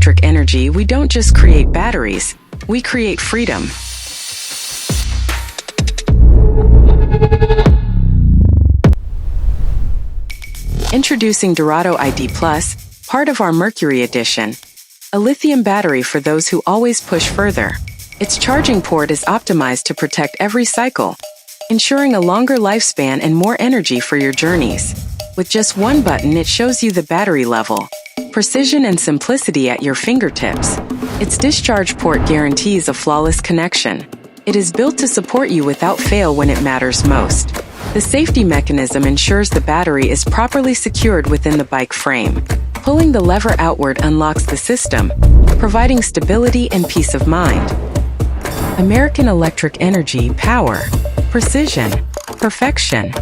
AmericanElectric Energy, we don't just create batteries, we create freedom. Introducing Dorado ID-Plus, part of our Mercury Edition. A lithium battery for those who always push further. Its charging port is optimized to protect every cycle, ensuring a longer lifespan and more energy for your journeys. With just one button, it shows you the battery level. Precision and simplicity at your fingertips. Its discharge port guarantees a flawless connection. It is built to support you without fail when it matters most. The safety mechanism ensures the battery is properly secured within the bike frame. Pulling the lever outward unlocks the system, providing stability and peace of mind. AmericanElectric Energy, power, precision, perfection.